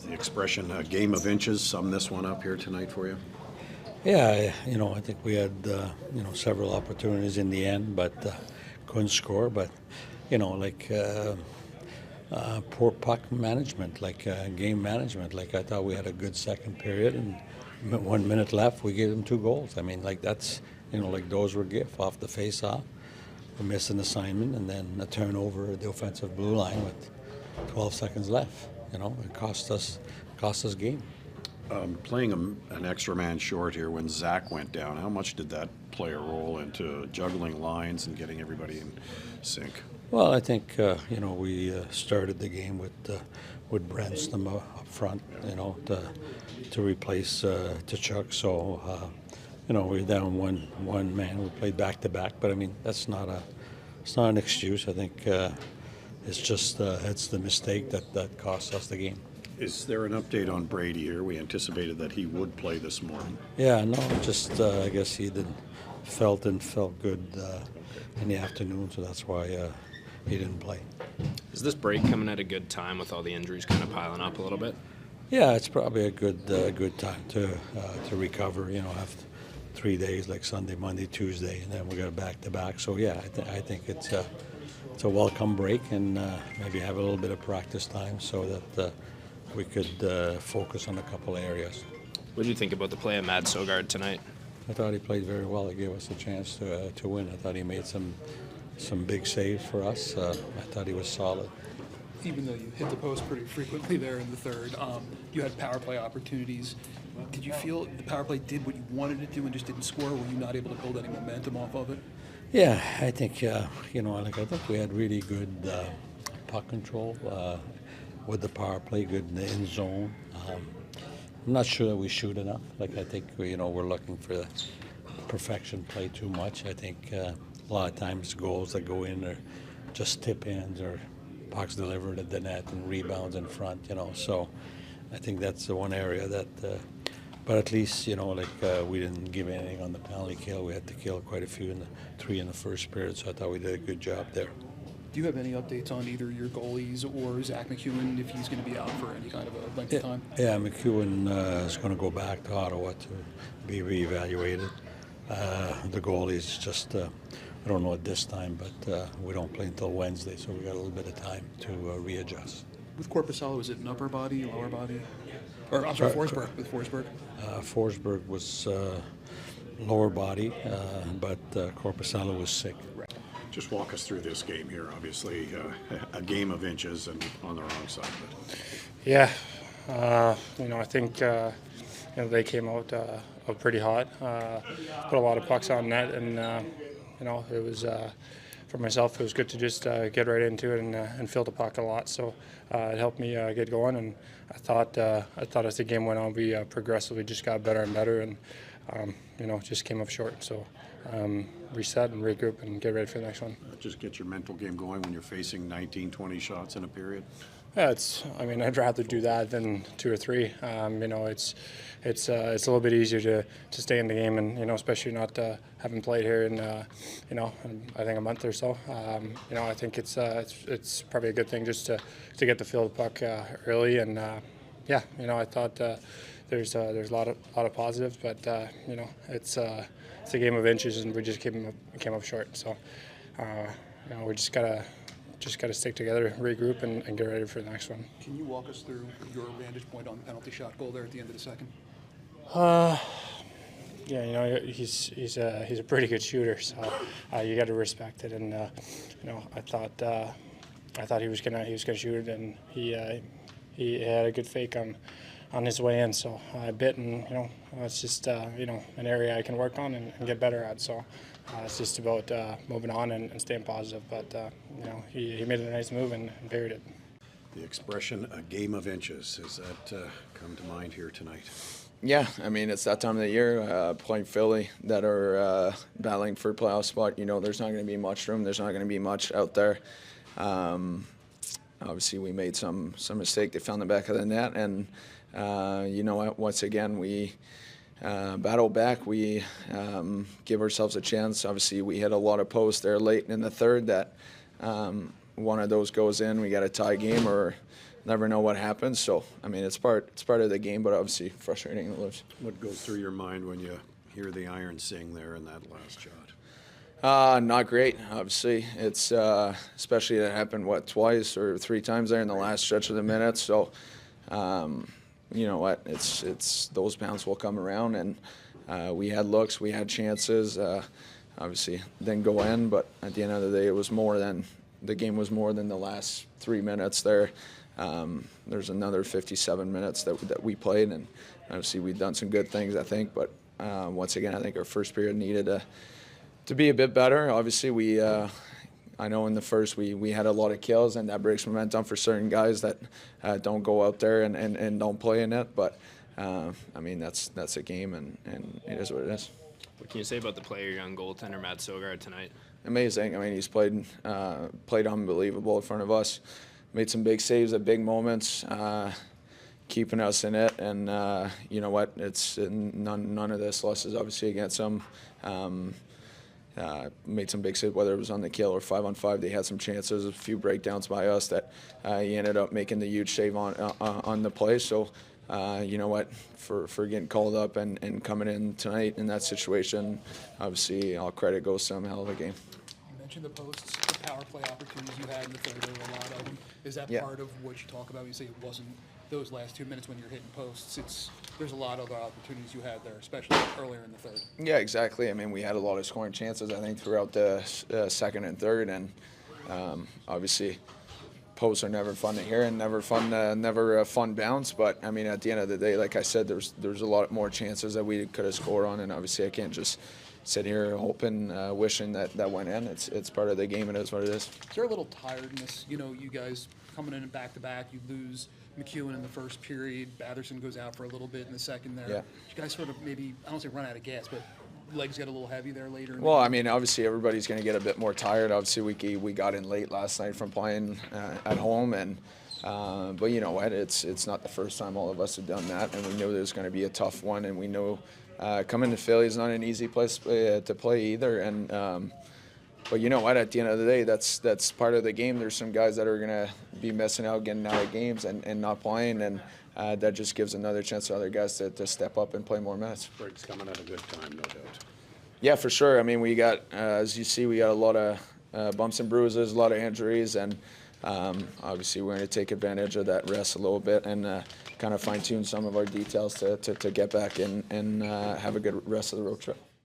The expression "a game of inches" sum this one up here tonight for you? Yeah, I think we had several opportunities in the end, but couldn't score. But poor puck management, game management. I thought we had a good second period, and 1 minute left, we gave them 2 goals. I mean, that's those were gift off the face-off. We missed an assignment, and then a turnover at the offensive blue line with 12 seconds left. It cost us game. Playing an extra man short here when Zach went down, how much did that play a role into juggling lines and getting everybody in sync? Well, I think we started the game with Branston up front, to replace Tkachuk. So we're down one man. We played back to back, but I mean it's not an excuse. I think it's the mistake that cost us the game. Is there an update on Brady here? We anticipated that he would play this morning. Yeah, no, I guess he felt good in the afternoon, so that's why he didn't play. Is this break coming at a good time with all the injuries kind of piling up a little bit? Yeah, it's probably a good time to recover. After 3 days, like Sunday, Monday, Tuesday, and then we got back to back. So yeah, I think it's a welcome break, and maybe have a little bit of practice time so that we could focus on a couple areas. What do you think about the play of Mads Søgaard tonight? I thought he played very well. He gave us a chance to win. I thought he made some big saves for us. I thought he was solid. Even though you hit the post pretty frequently there in the third, you had power play opportunities. Did you feel the power play did what you wanted it to and just didn't score? Were you not able to build any momentum off of it? Yeah, I think I think we had really good puck control with the power play, good in the end zone. I'm not sure that we shoot enough. I think we're looking for the perfection play too much. I think a lot of times goals that go in are just tip ins or pucks delivered at the net and rebounds in front. So I think that's the one area that. But at least we didn't give anything on the penalty kill. We had to kill quite a few 3 in the first period. So I thought we did a good job there. Do you have any updates on either your goalies or Zach McEwen if he's going to be out for any kind of a length of time? Yeah, McEwen is going to go back to Ottawa to be reevaluated. The goalie is just, I don't know at this time, but we don't play until Wednesday, so we got a little bit of time to readjust. With Korpisalo, is it an upper body, lower body? Or I'm sorry, Forsberg. With Forsberg? Forsberg was lower body, but Korpisalo was sick. Right. Just walk us through this game here. Obviously, a game of inches and on the wrong side of it. Yeah, I think they came out pretty hot, put a lot of pucks on net, and it was for myself. It was good to just get right into it and feel the puck a lot. So it helped me get going, and I thought as the game went on, we progressively just got better and better, and just came up short. So. Reset and regroup and get ready for the next one. Just get your mental game going when you're facing 19, 20 shots in a period. Yeah, I'd rather do that than 2 or 3. It's a little bit easier to stay in the game, and especially not having played here in I think a month or so. I think it's probably a good thing just to get the feel of the puck early, and I thought there's a lot of positives, but it's a game of inches, and we just came up short. So we just gotta stick together, regroup, and get ready for the next one. Can you walk us through your vantage point on the penalty shot goal there at the end of the second? He's a pretty good shooter, so you got to respect it. And I thought he was gonna shoot it, and he had a good fake on his way in, so I bit, and it's just an area I can work on and get better at. So it's just about moving on and staying positive. But he made a nice move and buried it. The expression "a game of inches," has that come to mind here tonight? Yeah, I mean, it's that time of the year, playing Philly that are battling for a playoff spot. There's not going to be much room. There's not going to be much out there. Obviously, we made some mistake. They found the back of the net, and once again, we battle back. We give ourselves a chance. Obviously, we hit a lot of posts there late in the third that one of those goes in. We got a tie game, or never know what happens. So I mean, it's part of the game, but obviously frustrating to lose. What goes through your mind when you hear the iron sing there in that last shot? Not great, obviously. It's especially that happened twice or 3 times there in the last stretch of the minutes. So, you know what? It's those bounces will come around, and we had looks, we had chances. Obviously, didn't go in, but at the end of the day, the game was more than the last 3 minutes there. There's another 57 minutes that we played, and obviously we've done some good things, I think. But once again, I think our first period needed to be a bit better. Obviously, I know in the first we had a lot of kills, and that breaks momentum for certain guys that don't go out there and don't play in it. But I mean, that's a game, and it is what it is. What can you say about the player, young goaltender Mads Søgaard tonight? Amazing. I mean, he's played unbelievable in front of us. Made some big saves at big moments, keeping us in it. And you know what? It's none of this loss is obviously against him. Made some big saves, whether it was on the kill or 5-on-5. They had some chances, a few breakdowns by us that he ended up making the huge save on the play. So, you know what, for getting called up and coming in tonight in that situation, obviously all credit goes to him. Hell of a game. You mentioned the posts, the power play opportunities you had in the third. There were a lot of them. Is that part of what you talk about? You say it wasn't those last 2 minutes when you're hitting posts. There's a lot of other opportunities you had there, especially earlier in the third. Yeah, exactly. I mean, we had a lot of scoring chances, I think, throughout the second and third, and obviously posts are never fun to hear and never a fun bounce. But I mean, at the end of the day, like I said, there's a lot more chances that we could have scored on, and obviously I can't just sit here hoping, wishing that went in. It's part of the game. It is what it is. Is there a little tiredness? You know, you guys coming in back to back, you lose McEwen in the first period, Batherson goes out for a little bit in the second there. Yeah. You guys sort of maybe, I don't say run out of gas, but legs got a little heavy there later. Well, I mean, obviously everybody's going to get a bit more tired. Obviously, we got in late last night from playing at home, and but you know what? It's not the first time all of us have done that, and we knew there was going to be a tough one, and we know coming to Philly is not an easy place to play either, and. But you know what? At the end of the day, that's part of the game. There's some guys that are going to be missing out, getting out of games and not playing, and that just gives another chance to other guys to step up and play more minutes. Break's coming at a good time, no doubt. Yeah, for sure. I mean, we got, as you see, we got a lot of bumps and bruises, a lot of injuries, and obviously we're going to take advantage of that rest a little bit and kind of fine-tune some of our details to get back and have a good rest of the road trip.